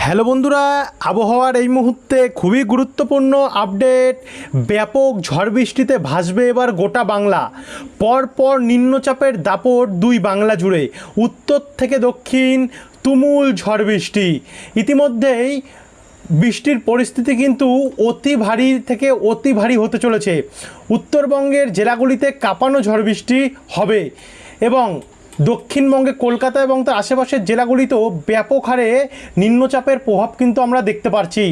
Hello বন্ধুরা, আবহাওয়ার এই মুহূর্তে খুবই গুরুত্বপূর্ণ আপডেট। ব্যাপক ঝড় বৃষ্টিতে ভাসবে এবার গোটা বাংলা। পরপর নিম্নচাপের দাপট দুই বাংলা জুড়ে, উত্তর থেকে দক্ষিণ তুমুল ঝড় বৃষ্টি। ইতিমধ্যেই বৃষ্টির পরিস্থিতি কিন্তু অতি ভারী থেকে অতি ভারী হতে চলেছে। উত্তরবঙ্গের জেলাগুলিতে কাঁপানো ঝড় বৃষ্টি হবে এবং দক্ষিণবঙ্গে কলকাতা এবং তার আশেপাশের জেলাগুলিতেও ব্যাপক হারে নিম্নচাপের প্রভাব কিন্তু আমরা দেখতে পাচ্ছি।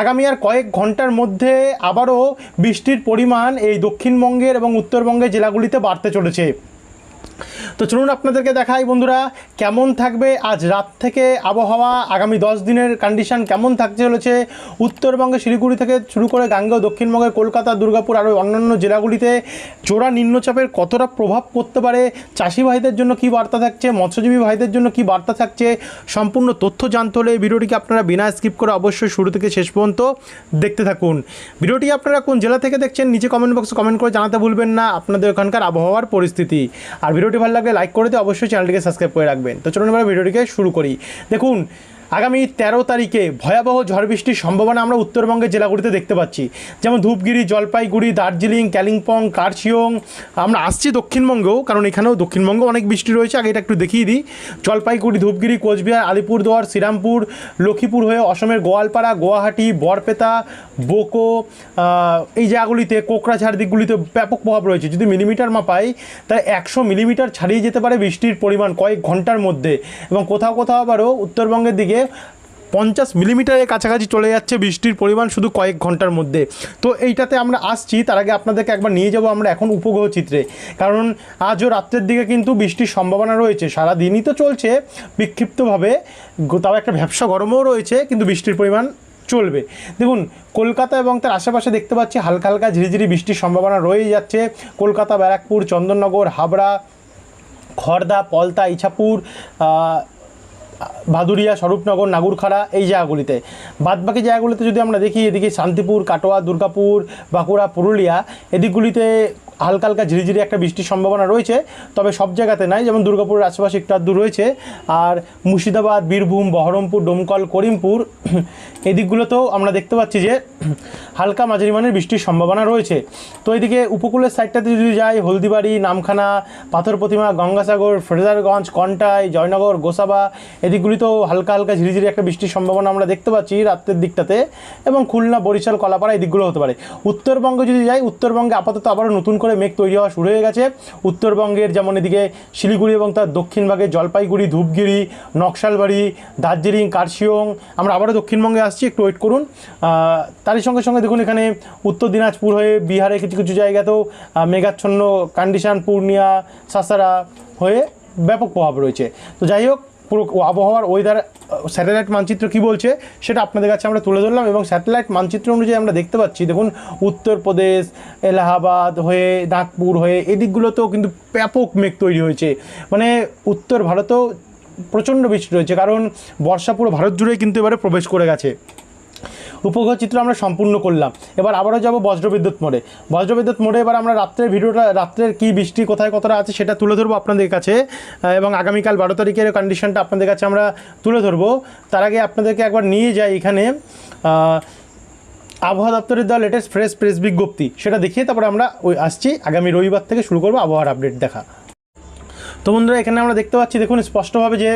আগামী আর কয়েক ঘন্টার মধ্যে আবারও বৃষ্টির পরিমাণ এই দক্ষিণবঙ্গের এবং উত্তরবঙ্গের জেলাগুলিতে বাড়তে চলেছে। তো চলুন আপনাদেরকে দেখাই বন্ধুরা কেমন থাকবে আজ রাত থেকে আবহাওয়া, আগামী 10 দিনের কন্ডিশন কেমন থাকতে চলেছে। উত্তরবঙ্গে শিলিগুড়ি থেকে শুরু করে গাঙ্গেয়, দক্ষিণবঙ্গে কলকাতা, দুর্গাপুর আরও অন্যান্য জেলাগুলিতে চোরা নিম্নচাপের কতটা প্রভাব পড়তে পারে, চাষি ভাইদের জন্য কী বার্তা থাকছে, মৎস্যজীবী ভাইদের জন্য কী বার্তা থাকছে, সম্পূর্ণ তথ্য জানতে হলে এই ভিডিওটিকে আপনারা বিনা স্কিপ করে অবশ্যই শুরু থেকে শেষ পর্যন্ত দেখতে থাকুন। ভিডিওটি আপনারা কোন জেলা থেকে দেখছেন নিচে কমেন্ট বক্সে কমেন্ট করে জানাতে ভুলবেন না আপনাদের ওখানকার আবহাওয়ার পরিস্থিতি। আর ভিডিওটি ভালো লাগলে লাইক করে দিয়ে অবশ্যই চ্যানেলটিকে সাবস্ক্রাইব করে রাখবেন। তো চলুন এবার ভিডিওটিকে শুরু করি। দেখুন, আগামী 13 তারিখে ভয়াবহ ঝড় বৃষ্টির সম্ভাবনা আমরা উত্তরবঙ্গের জেলাগুলিতে দেখতে পাচ্ছি, যেমন ধূপগিরি, জলপাইগুড়ি, দার্জিলিং, কালিম্পং, কার্শিয়ং। আমরা আসছি দক্ষিণবঙ্গেও, কারণ এখানেও দক্ষিণবঙ্গে অনেক বৃষ্টি রয়েছে। আগে এটা একটু দেখিয়ে দিই। জলপাইগুড়ি, ধূপগিরি, কোচবিহার, আলিপুরদুয়ার, শ্রীরামপুর, লক্ষ্মীপুর হয়ে অসমের গোয়ালপাড়া, গুয়াহাটি, বরপেতা, বোকো, এই জায়গাগুলিতে, কোকরাঝাড় দিকগুলিতে ব্যাপক প্রভাব রয়েছে। যদি মিলিমিটার মাপাই তাই 100 মিলিমিটার ছাড়িয়ে যেতে পারে বৃষ্টির পরিমাণ কয়েক ঘন্টার মধ্যে, এবং কোথাও কোথাও আবারও উত্তরবঙ্গের দিকে 50 মিলিমিটারের কাছাকাছি চলে যাচ্ছে বৃষ্টির পরিমাণ শুধু কয়েক ঘন্টার মধ্যে। তো এইটাতে আমরা আসছি, তার আগে আপনাদেরকে একবার নিয়ে যাব আমরা এখন উপগ্রহ চিত্রে, কারণ আজও রাত্রের দিকে কিন্তু বৃষ্টির সম্ভাবনা রয়েছে। সারাদিনই তো চলছে বিক্ষিপ্তভাবে, তাও একটা ভ্যাপসা গরমও রয়েছে, কিন্তু বৃষ্টির পরিমাণ চলবে। দেখুন, কলকাতা এবং তার আশেপাশে দেখতে পাচ্ছি হালকা হালকা ঝিরিঝিরি বৃষ্টির সম্ভাবনা রয়েই যাচ্ছে। কলকাতা, ব্যারাকপুর, চন্দননগর, হাবড়া, খড়দা, পলতা, ইছাপুর, ভাদুরিয়া, স্বরূপনগর, নাগুরখাড়া, এই জায়গাগুলিতে। বাদবাকি জায়গাগুলিতে যদি আমরা দেখি, এদিকে শান্তিপুর, কাটোয়া, দুর্গাপুর, বাঁকুড়া, পুরুলিয়া, এদিকগুলিতে হালকা হালকা ঝিরিঝিরি একটা বৃষ্টির সম্ভাবনা রয়েছে, তবে সব জায়গাতে নাই। যেমন দুর্গাপুরের আশেপাশে একটু আধটু রয়েছে। আর মুর্শিদাবাদ, বীরভূম, বহরমপুর, ডোমকল, করিমপুর, এই দিকগুলোতেও আমরা দেখতে পাচ্ছি যে হালকা মাঝারি মানের বৃষ্টির সম্ভাবনা রয়েছে। তো এদিকে উপকূলের সাইডটাতে যদি যাই, হলদিবাড়ি, নামখানা, পাথর প্রতিমা, গঙ্গাসাগর, ফ্রেজারগঞ্জ, কন্টাই, জয়নগর, গোসাবা, এদিকগুলিতেও হালকা হালকা ঝিরিঝিরি একটা বৃষ্টির সম্ভাবনা আমরা দেখতে পাচ্ছি রাত্রের দিকটাতে, এবং খুলনা, বরিশাল, কলাপাড়া এই দিকগুলো হতে পারে। উত্তরবঙ্গে যদি যাই, উত্তরবঙ্গে আপাতত আবারও নতুন করে মেঘ তৈরি হওয়া শুরু হয়ে গেছে। উত্তরবঙ্গের যেমন এদিকে শিলিগুড়ি এবং তার দক্ষিণ ভাগে জলপাইগুড়ি, ধূপগিরি, নকশালবাড়ি, দার্জিলিং, কার্শিয়ং। আমরা আবারও দক্ষিণবঙ্গে আসছি, একটু ওয়েট করুন। তারই সঙ্গে সঙ্গে দেখুন এখানে উত্তর দিনাজপুর হয়ে বিহারে কিছু কিছু জায়গাতেও মেঘাচ্ছন্ন কন্ডিশন, পূর্ণিয়া, সাসারা হয়ে ব্যাপক প্রভাব রয়েছে। তো যাই হোক, পুরো আবহাওয়ার ওয়েদার স্যাটেলাইট মানচিত্র কী বলছে সেটা আপনাদের কাছে আমরা তুলে ধরলাম, এবং স্যাটেলাইট মানচিত্র অনুযায়ী আমরা দেখতে পাচ্ছি, দেখুন উত্তরপ্রদেশ, এলাহাবাদ হয়ে, নাগপুর হয়ে এই দিকগুলোতেও কিন্তু ব্যাপক মেঘ তৈরি হয়েছে। মানে উত্তর ভারতেও প্রচণ্ড বৃষ্টি রয়েছে, কারণ বর্ষা পুরো ভারত জুড়েই কিন্তু এবারে প্রবেশ করে গেছে। উপগ্রহ চিত্র আমরা সম্পূর্ণ করলাম। এবার আবারও যাব বজ্রবিদ্যুৎ মোড়ে। বজ্রবিদ্যুৎ মোড়ে এবার আমরা রাত্রের কী বৃষ্টি কোথায় কতটা আছে সেটা তুলে ধরবো আপনাদের কাছে, এবং আগামীকাল 12 তারিখের কন্ডিশনটা আপনাদের কাছে আমরা তুলে ধরবো। তার আগে আপনাদেরকে একবার নিয়ে যাই এখানে আবহাওয়া দপ্তরের দেওয়া লেটেস্ট ফ্রেশ প্রেস বিজ্ঞপ্তি, সেটা দেখিয়ে তারপরে আমরা আসছি আগামী রবিবার থেকে শুরু করবো আবহাওয়ার আপডেট দেখা। তো বন্ধুরা, এখানে আমরা দেখতে পাচ্ছি, দেখুন স্পষ্টভাবে যে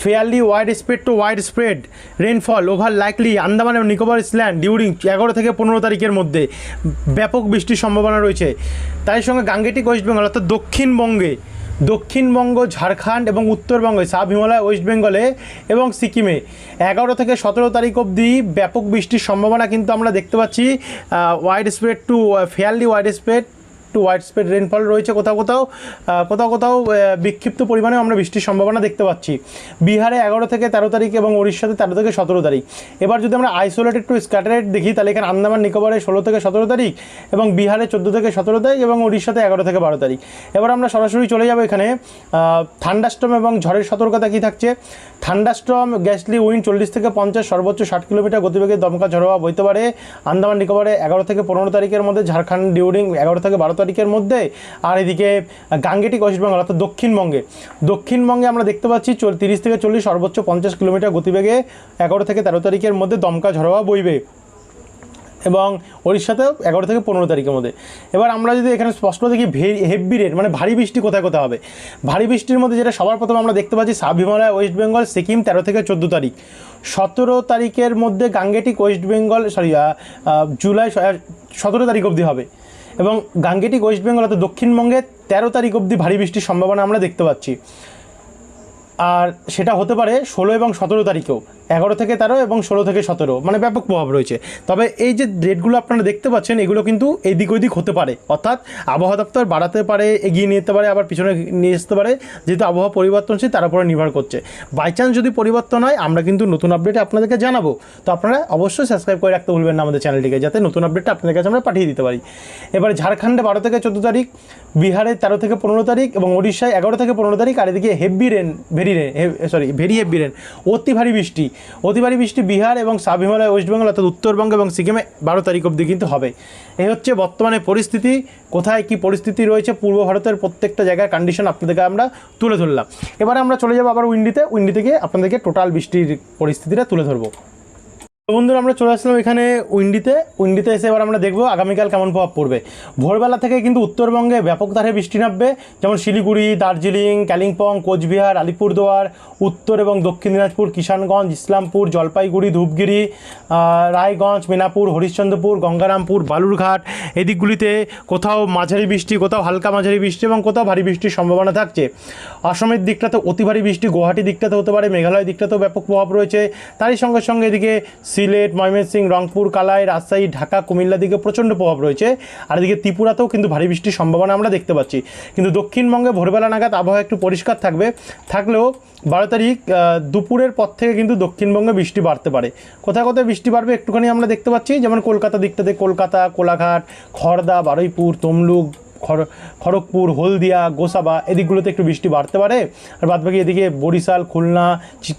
fairly wide spread to wide spread rainfall over likely Andaman এবং নিকোবর আইল্যান্ড ডিউরিং 11 থেকে 15 তারিখের মধ্যে ব্যাপক বৃষ্টির সম্ভাবনা রয়েছে। তার সঙ্গে গাঙ্গেটিক ওয়েস্ট বেঙ্গল অর্থাৎ দক্ষিণবঙ্গ, ঝাড়খণ্ড এবং উত্তরবঙ্গে, সাব হিমালয়, ওয়েস্ট বেঙ্গলে এবং সিকিমে 11 থেকে 17 তারিখ অবধি ব্যাপক বৃষ্টির সম্ভাবনা কিন্তু আমরা দেখতে পাচ্ছি। Wide spread to fairly wide spread to wide spread rainfall রয়েছে। কোথাও কোথাও বিক্ষিপ্ত পরিমাণে আমরা বৃষ্টির সম্ভাবনা দেখতে পাচ্ছি। বিহারে 11 থেকে 13 তারিখ এবং উড়িষ্যাতে 13 থেকে 17 তারিখ। এবার যদি আমরা আইসোলেটেড টু স্ক্যাটারেড দেখি, তাহলে এখানে আন্দামান নিকোবরে 16 থেকে 17 তারিখ, এবং বিহারে 14 থেকে 17 তারিখ, এবং উড়িষ্যাতে 11 থেকে 12 তারিখ। এবার আমরা সরাসরি চলে যাব এখানে থান্ডারস্টর্ম এবং ঝড়ের সতর্কতা কী থাকছে। থান্ডারস্টর্ম, গ্যাসলি উইন্ড 40 থেকে 50, সর্বোচ্চ 60 কিলোমিটার গতিবেগে দমকা ঝড় হওয়া বইতে পারে আন্দামান নিকোবরে 11 থেকে 15 তারিখের মধ্যে, ঝাড়খণ্ড ডিউরিং 11 থেকে 12 তারিখের মধ্যে। আর এদিকে গাঙ্গেটিক ওয়েস্ট বেঙ্গল অর্থাৎ দক্ষিণবঙ্গে আমরা দেখতে পাচ্ছি 30 থেকে 40 সর্বোচ্চ 50 কিলোমিটার গতিবেগে 11 থেকে 13 তারিখের মধ্যে দমকা ঝড় হাওয়া বইবে, এবং ওড়িশাতেও 11 থেকে 15 তারিখের মধ্যে। এবার আমরা যদি এখানে স্পষ্ট দেখি হেভি রেন মানে ভারী বৃষ্টি কোথায় কোথায় হবে। ভারী বৃষ্টির মধ্যে যেটা সবার প্রথমে আমরা দেখতে পাচ্ছি সাব হিমালয় ওয়েস্ট বেঙ্গল সিকিম 13 থেকে 14 তারিখ। 17 তারিখের মধ্যে গাঙ্গেটিক ওয়েস্ট বেঙ্গল জুলাই 17 তারিখ অবধি হবে, এবং গাঙ্গেটিক ওয়েস্ট বেঙ্গল অর্থাৎ দক্ষিণবঙ্গে 13 তারিখ অবধি ভারী বৃষ্টির সম্ভাবনা আমরা দেখতে পাচ্ছি। আর সেটা হতে পারে 16 এবং 17 তারিখেও, 11 থেকে 13 এবং 16 থেকে 17, মানে ব্যাপক প্রভাব রয়েছে। তবে এই যে ডেটগুলো আপনারা দেখতে পাচ্ছেন এগুলো কিন্তু এদিক ওইদিক হতে পারে, অর্থাৎ আবহাওয়া দপ্তর বাড়াতে পারে, এগিয়ে নিতে পারে, আবার পিছনে নিয়ে আসতে পারে, যেহেতু আবহাওয়া পরিবর্তনশীল তার উপরে নির্ভর করছে। বাই চান্স যদি পরিবর্তন হয় আমরা কিন্তু নতুন আপডেটে আপনাদেরকে জানাবো, তো আপনারা অবশ্যই সাবস্ক্রাইব করে রাখতে ভুলবেন না আমাদের চ্যানেলটিকে, যাতে নতুন আপডেটটা আপনাদের কাছে আমরা পাঠিয়ে দিতে পারি। এবার ঝাড়খণ্ডে 12 থেকে 14 তারিখ, বিহারে 13 থেকে 15 তারিখ এবং ওড়িশায় 11 থেকে 15 তারিখ। আর এদিকে ভেরি হেভি রেন অতি ভারী বৃষ্টি বিহার এবং সাব হিমালয় ওয়েস্ট বেঙ্গল অর্থাৎ উত্তরবঙ্গ এবং সিকিমে 12 তারিখ অবধি কিন্তু হবে। এই হচ্ছে বর্তমানে পরিস্থিতি, কোথায় কি পরিস্থিতি রয়েছে পূর্ব ভারতের প্রত্যেকটা জায়গায় কন্ডিশন আপনাদেরকে আমরা তুলে ধরলাম। এবারে আমরা চলে যাবো আবার উইন্ডিতে গিয়ে আপনাদেরকে টোটাল বৃষ্টির পরিস্থিতিটা তুলে ধরবো। বন্ধুরা আমরা চলে আসলাম এখানে উইন্ডিতে এসে এবার আমরা দেখবো আগামীকাল কেমন প্রভাব পড়বে। ভোরবেলা থেকে কিন্তু উত্তরবঙ্গে ব্যাপক ধারে বৃষ্টি নামবে, যেমন শিলিগুড়ি, দার্জিলিং, কালিম্পং, কোচবিহার, আলিপুরদুয়ার, উত্তর এবং দক্ষিণ দিনাজপুর, কিষানগঞ্জ, ইসলামপুর, জলপাইগুড়ি, ধূপগুড়ি, রায়গঞ্জ, মেনাপুর, হরিশ্চন্দ্রপুর, গঙ্গারামপুর, বালুরঘাট এদিকগুলিতে কোথাও মাঝারি বৃষ্টি, কোথাও হালকা মাঝারি বৃষ্টি এবং কোথাও ভারী বৃষ্টির সম্ভাবনা থাকছে। অসমের দিকটাতে অতি ভারী বৃষ্টি, গুয়াহাটি দিকটাতে হতে পারে, মেঘালয় দিকটাতেও ব্যাপক প্রভাব রয়েছে। তারই সঙ্গে সঙ্গে এদিকে সিলেট, ময়মনসিংহ, রংপুর, কালাই, রাজশাহী, ঢাকা, কুমিল্লা দিকে প্রচণ্ড প্রভাব রয়েছে। আর এদিকে ত্রিপুরাতেও কিন্তু ভারী বৃষ্টির সম্ভাবনা আমরা দেখতে পাচ্ছি। কিন্তু দক্ষিণবঙ্গে ভোরবেলা নাগাদ আবহাওয়া একটু পরিষ্কার থাকলেও 12 তারিখ দুপুরের পর থেকে কিন্তু দক্ষিণবঙ্গে বৃষ্টি বাড়তে পারে। কোথায় কোথায় বৃষ্টি বাড়বে একটুখানি আমরা দেখতে পাচ্ছি, যেমন কলকাতা দিকটাতে কলকাতা, কোলাঘাট, খড়দা, বারুইপুর, তমলুক, খড়গপুর, হলদিয়া, গোসাবা এদিকগুলোতে একটু বৃষ্টি বাড়তে পারে। আর বাদবাকি এদিকে বরিশাল, খুলনা,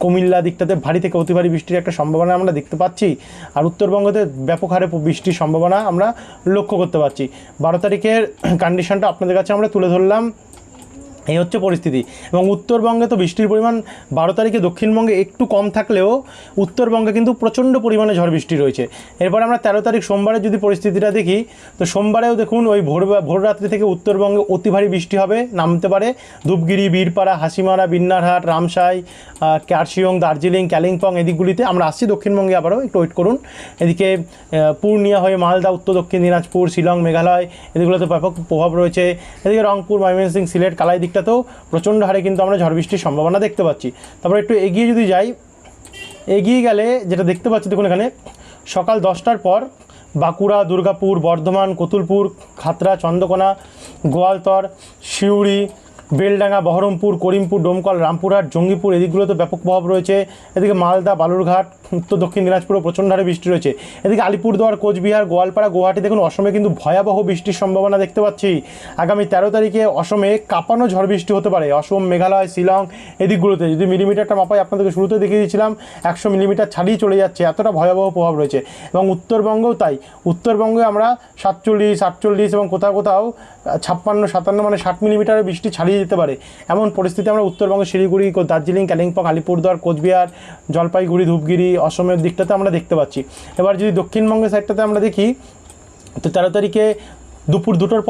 কুমিল্লা দিকটাতে ভারী থেকে অতি ভারী বৃষ্টির একটা সম্ভাবনা আমরা দেখতে পাচ্ছি। আর উত্তরবঙ্গতে ব্যাপক হারে বৃষ্টির সম্ভাবনা আমরা লক্ষ্য করতে পারছি। 12 তারিখের কন্ডিশনটা আপনাদের কাছে আমরা তুলে ধরলাম। এই হচ্ছে পরিস্থিতি। এবং উত্তরবঙ্গে তো বৃষ্টির পরিমাণ 12 তারিখে দক্ষিণবঙ্গে একটু কম থাকলেও উত্তরবঙ্গে কিন্তু প্রচণ্ড পরিমাণে ঝড় বৃষ্টি রয়েছে। এরপর আমরা 13 তারিখ সোমবারে যদি পরিস্থিতিটা দেখি, তো সোমবারেও দেখুন ওই ভোর রাত্রি থেকে উত্তরবঙ্গে অতি ভারী বৃষ্টি নামতে পারে। ধূপগুড়ি, বীরপাড়া, হাসিমারা, বিন্নারহাট, রামসাই, কার্শিয়ং, দার্জিলিং, কালিম্পং এদিকগুলিতে আমরা আসছি। দক্ষিণবঙ্গে আবারও একটু ওয়েট করুন। এদিকে পূর্ণিয়া হয়ে মালদা, উত্তর দক্ষিণ দিনাজপুর, শিলং, মেঘালয় এদিকগুলোতে ব্যাপক প্রভাব রয়েছে। এদিকে রংপুর, ময়মনসিংহ, সিলেট, কালাই দিকটাতেও প্রচণ্ড হারে কিন্তু আমরা ঝড় বৃষ্টির সম্ভাবনা দেখতে পাচ্ছি। তারপর একটু এগিয়ে যদি যাই, এগিয়ে গেলে যেটা দেখতে পাচ্ছি দেখুন এখানে সকাল 10টার পর বাঁকুড়া, দুর্গাপুর, বর্ধমান, কতুলপুর, খাতড়া, চন্দ্রকোনা, গোয়ালতর, সিউড়ি, বেলডাঙ্গা, বহরমপুর, করিমপুর, ডোমকল, রামপুরহাট, জঙ্গিপুর এদিকগুলোতে ব্যাপক প্রভাব রয়েছে। এদিকে মালদা, বালুরঘাট, উত্তর দক্ষিণ দিনাজপুরে প্রচণ্ড হারে বৃষ্টি রয়েছে। এদিকে আলিপুরদুয়ার, কোচবিহার, গোয়ালপাড়া, গুয়াহাটি দেখুন অসমে কিন্তু ভয়াবহ বৃষ্টির সম্ভাবনা দেখতে পাচ্ছি। আগামী 13 তারিখে অসমে কাঁপানো ঝড় বৃষ্টি হতে পারে। অসম, মেঘালয়, শিলং এদিকগুলোতে যদি মিলিমিটারটা মাপাই আপনাদেরকে শুরুতে দেখিয়ে দিয়েছিলাম 100 মিলিমিটার ছাড়িয়ে চলে যাচ্ছে, এতটা ভয়াবহ প্রভাব রয়েছে। এবং উত্তরবঙ্গেও তাই, উত্তরবঙ্গে আমরা 47, 48 এবং কোথাও 56, 57 মানে 60 মিলিমিটারের বৃষ্টি ছাড়িয়ে যেতে পারে। এমন পরিস্থিতি আমরা উত্তরবঙ্গে শিলিগুড়ি, দার্জিলিং, কালিম্পং, আলিপুরদুয়ার, কোচবিহার, জলপাইগুড়ি, ধূপগুড়ি, অসমের দিকটাতে আমরা দেখতে পাচ্ছি। এবার যদি দক্ষিণবঙ্গের সাইডটাতে আমরা দেখি, তো 13 তারিখে দুপুর 2টোর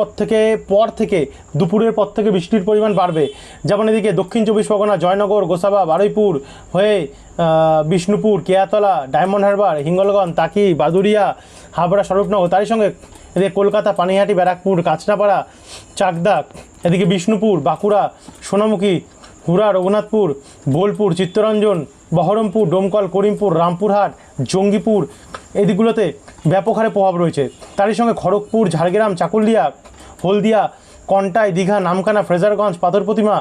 দুপুরের পর থেকে বৃষ্টির পরিমাণ বাড়বে। যেমন এদিকে দক্ষিণ 24 পরগনা, জয়নগর, গোসাবা, বারুইপুর হয়ে বিষ্ণুপুর, কেয়াতলা, ডায়মন্ড হারবার, হিঙ্গলগঞ্জ, তাকি, বাদুরিয়া, হাবড়া, স্বরূপনগর, তারই সঙ্গে এদিকে কলকাতা, পানিহাটি, ব্যারাকপুর, কাঁচরাপাড়া, চাকদা, এদিকে বিষ্ণুপুর, বাঁকুড়া, সোনামুখী, হুড়া, রঘুনাথপুর, বোলপুর, চিত্তরঞ্জন, বহরমপুর, ডোমকল, করিমপুর, রামপুরহাট, জঙ্গিপুর এদিকগুলোতে ব্যাপক হারে প্রভাব রয়েছে। তারই সঙ্গে খড়গপুর, ঝাড়গ্রাম, চাকুলিয়া, হলদিয়া, কন্টাই, দীঘা, নামখানা, ফ্রেজারগঞ্জ, পাথর প্রতিমা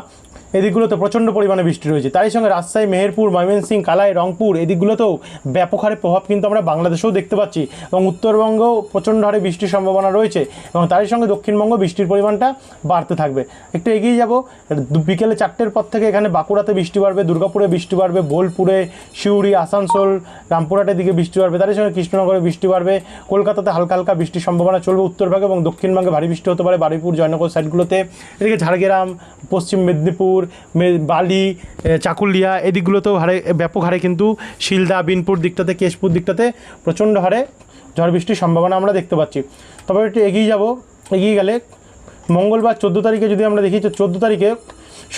এদিকগুলোতে প্রচণ্ড পরিমাণে বৃষ্টি রয়েছে। তারই সঙ্গে রাজশাহী, মেহেরপুর, ময়মনসিংহ, কালাই, রংপুর এদিকগুলোতেও ব্যাপক হারে প্রভাব কিন্তু আমরা বাংলাদেশেও দেখতে পাচ্ছি এবং উত্তরবঙ্গেও প্রচণ্ড হারে বৃষ্টির সম্ভাবনা রয়েছে এবং তারই সঙ্গে দক্ষিণবঙ্গ বৃষ্টির পরিমাণটা বাড়তে থাকবে। একটু এগিয়ে যাব, বিকেলে 4টের পর থেকে এখানে বাঁকুড়াতে বৃষ্টি বাড়বে, দুর্গাপুরে বৃষ্টি বাড়বে, বোলপুরে, সিউড়ি, আসানসোল, রামপুরহাটের দিকে বৃষ্টি বাড়বে, তারই সঙ্গে কৃষ্ণনগরে বৃষ্টি বাড়বে, কলকাতাতে হালকা হালকা বৃষ্টির সম্ভাবনা চলবে উত্তরভাগে এবং দক্ষিণবঙ্গে ভারী বৃষ্টি হতে পারে বারুইপুর, জয়নগর সাইডগুলোতে। এদিকে ঝাড়গ্রাম, পশ্চিম মেদিনীপুর, বালি, চাকুলিয়া এদিকগুলোতেও ব্যাপক হারে কিন্তু শিলদা, বিনপুর দিকটাতে, কেশপুর দিকটাতে প্রচণ্ড হারে ঝড় বৃষ্টির সম্ভাবনা আমরা দেখতে পাচ্ছি। তবে একটু এগিয়ে যাব, এগিয়ে গেলে মঙ্গলবার 14 তারিখে যদি আমরা দেখি, 14 তারিখে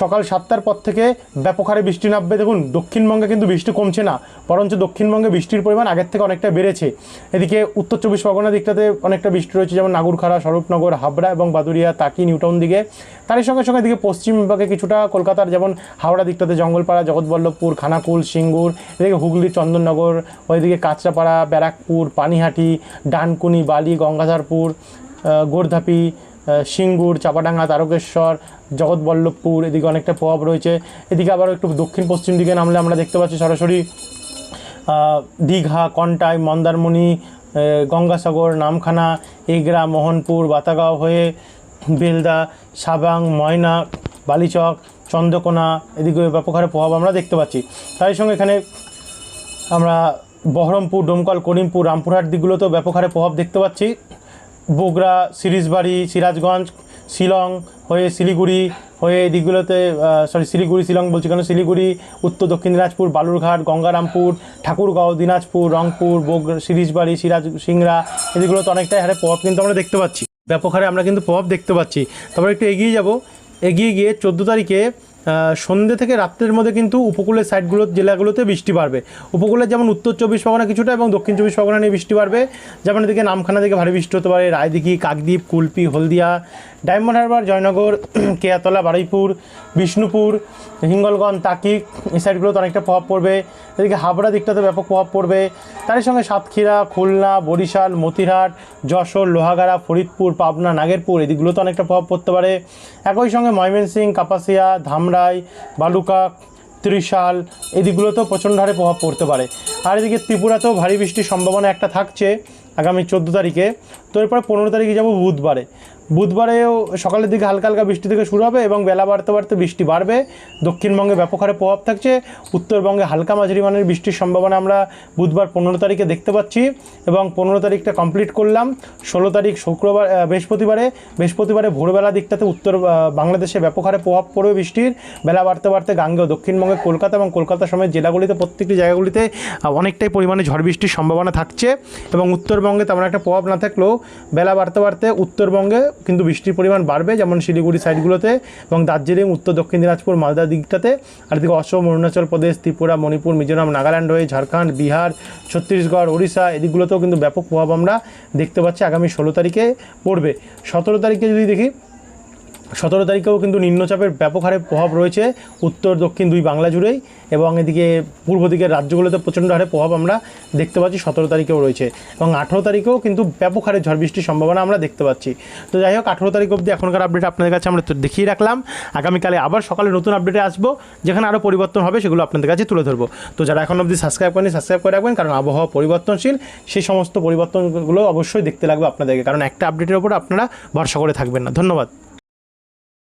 সকাল 7টার পর থেকে ব্যাপক হারে বৃষ্টি নামবে। দেখুন দক্ষিণবঙ্গে কিন্তু বৃষ্টি কমছে না, বরঞ্চ দক্ষিণবঙ্গে বৃষ্টির পরিমাণ আগের থেকে অনেকটা বেড়েছে। এদিকে উত্তর 24 পরগনা দিকটাতে অনেকটা বৃষ্টি রয়েছে, যেমন নাগুরখাড়া, স্বরূপনগর, হাবড়া এবং বাদুরিয়া, তাকি, নিউটাউন দিকে। তারই সঙ্গে সঙ্গে এদিকে পশ্চিম বিভাগে কিছুটা কলকাতার যেমন হাওড়া দিকটাতে জঙ্গলপাড়া, জগৎবল্লভপুর, খানাকুল, সিঙ্গুর, এদিকে হুগলি, চন্দননগর, ওইদিকে কাঁচরাপাড়া, ব্যারাকপুর, পানিহাটি, ডানকুনি, বালি, গঙ্গাধরপুর, গোর্ধাপি, সিঙ্গুর, চাপাডাঙ্গা, তারকেশ্বর, জগৎবল্লভপুর এদিকে অনেকটা প্রভাব রয়েছে। এদিকে আবার একটু দক্ষিণ পশ্চিম দিকে নামলে আমরা দেখতে পাচ্ছি সরাসরি দীঘা, কন্টাই, মন্দারমণি, গঙ্গাসাগর, নামখানা, এগরা, মোহনপুর, বাতাগাঁও হয়ে বেলদা, সাবাং, ময়না, বালিচক, চন্দ্রকোনা এদিকে ব্যাপক হারে প্রভাব আমরা দেখতে পাচ্ছি। তারই সঙ্গে এখানে আমরা বহরমপুর, ডোমকল, করিমপুর, রামপুরহাট দিকগুলোতেও ব্যাপক হারে প্রভাব দেখতে পাচ্ছি। বগুড়া, সিরিজবাড়ি, সিরাজগঞ্জ, শিলং হয়ে শিলিগুড়ি হয়ে এই দিকগুলোতে শিলিগুড়ি, শিলং বলছি কেন, শিলিগুড়ি, উত্তর দক্ষিণ দিনাজপুর, বালুরঘাট, গঙ্গারামপুর, ঠাকুরগাঁও, দিনাজপুর, রংপুর, সিরিজবাড়ি, সিংড়া এদিকগুলোতে অনেকটাই হারে প্রভাব কিন্তু আমরা দেখতে পাচ্ছি, ব্যাপক হারে আমরা কিন্তু প্রভাব দেখতে পাচ্ছি। তারপরে একটু এগিয়ে যাব, এগিয়ে গিয়ে 14 তারিখে সন্ধ্যে থেকে রাত্রের মধ্যে কিন্তু উপকূলের সাইডগুলো জেলাগুলোতে বৃষ্টি বাড়বে। উপকূলের যেমন উত্তর 24 পরগনা কিছুটা এবং দক্ষিণ 24 পরগনা নিয়ে বৃষ্টি বাড়বে, যেমন এদিকে নামখানা থেকে ভারী বৃষ্টি হতে পারে, রায়দিঘি, কাকদ্বীপ, কুলপি, হলদিয়া, ডায়মন্ড হারবার, জয়নগর, কেয়াতলা, বারুইপুর, বিষ্ণুপুর, হিঙ্গলগঞ্জ, তাকি এই সাইডগুলোতে অনেকটা প্রভাব পড়বে। এদিকে হাবড়া দিকটাতে ব্যাপক প্রভাব পড়বে। তারই সঙ্গে সাতক্ষীরা, খুলনা, বরিশাল, মতিরহাট, যশোর, লোহাগাড়া, ফরিদপুর, পাবনা, নাগেরপুর এদিকগুলোতে অনেকটা প্রভাব পড়তে পারে। একই সঙ্গে ময়মনসিংহ, কাপাসিয়া, ধামরাই, বালুকা, ত্রিশাল এদিকগুলোতেও প্রচণ্ড হারে প্রভাব পড়তে পারে। আর এদিকে ত্রিপুরাতেও ভারী বৃষ্টির সম্ভাবনা একটা থাকছে আগামী 14 তারিখে। তো এরপরে 15 তারিখে যাব বুধবারে। বুধবারেও সকালের দিকে হালকা হালকা বৃষ্টি থেকে শুরু হবে এবং বেলা বাড়তে বাড়তে বৃষ্টি বাড়বে। দক্ষিণবঙ্গে ব্যাপক হারে প্রভাব থাকছে, উত্তরবঙ্গে হালকা মাঝারি মানের বৃষ্টির সম্ভাবনা আমরা বুধবার 15 তারিখে দেখতে পাচ্ছি এবং 15 তারিখটা কমপ্লিট করলাম। 16 তারিখ শুক্রবার, বৃহস্পতিবারে ভোরবেলা দিকটাতে উত্তর বাংলাদেশে ব্যাপক হারে প্রভাব পড়বে বৃষ্টির। বেলা বাড়তে বাড়তে গাঙ্গেয় দক্ষিণবঙ্গে কলকাতা এবং কলকাতা সমেত জেলাগুলিতে প্রত্যেকটি জায়গাগুলিতে অনেকটাই পরিমাণে ঝড় বৃষ্টির সম্ভাবনা থাকছে এবং উত্তরবঙ্গে তেমন একটা প্রভাব না থাকলেও বেলা বাড়তে বাড়তে উত্তরবঙ্গে কিন্তু বৃষ্টির পরিমাণ বাড়বে, যেমন শিলিগুড়ি সাইডগুলোতে এবং দার্জিলিং, উত্তর দক্ষিণ দিনাজপুর, মালদা দিকটাতে। আর এদিকে অসম, অরুণাচল প্রদেশ, ত্রিপুরা, মণিপুর, মিজোরাম, নাগাল্যান্ড হয়ে ঝাড়খণ্ড, বিহার, ছত্তিশগড়, ওড়িশা এদিকগুলোতেও কিন্তু ব্যাপক প্রভাব আমরা দেখতে পাচ্ছি আগামী 16 তারিখে পড়বে। 17 তারিখে যদি দেখি, 17 তারিখেও কিন্তু নিম্নচাপের ব্যাপক হারে প্রভাব রয়েছে উত্তর দক্ষিণ দুই বাংলা জুড়েই এবং এদিকে পূর্ব দিকের রাজ্যগুলোতে প্রচণ্ড হারে প্রভাব আমরা দেখতে পাচ্ছি 17 তারিখেও রয়েছে এবং 18 তারিখেও কিন্তু ব্যাপক হারে ঝড় বৃষ্টির সম্ভাবনা আমরা দেখতে পাচ্ছি। তো যাই হোক, 18 তারিখ অবধি এখনকার আপডেট আপনাদের কাছে আমরা দেখিয়ে রাখলাম। আগামীকালে আবার সকালে নতুন আপডেটে আসবো, যেখানে আরও পরিবর্তন হবে সেগুলো আপনাদের কাছে তুলে ধরবো। তো যারা এখন অবধি সাবস্ক্রাইব করেনি সাবস্ক্রাইব করে রাখবেন, কারণ আবহাওয়া পরিবর্তনশীল, সেই সমস্ত পরিবর্তনগুলো অবশ্যই দেখতে লাগবে আপনাদেরকে, কারণ একটা আপডেটের ওপর আপনারা ভরসা করে থাকবেন না। ধন্যবাদ।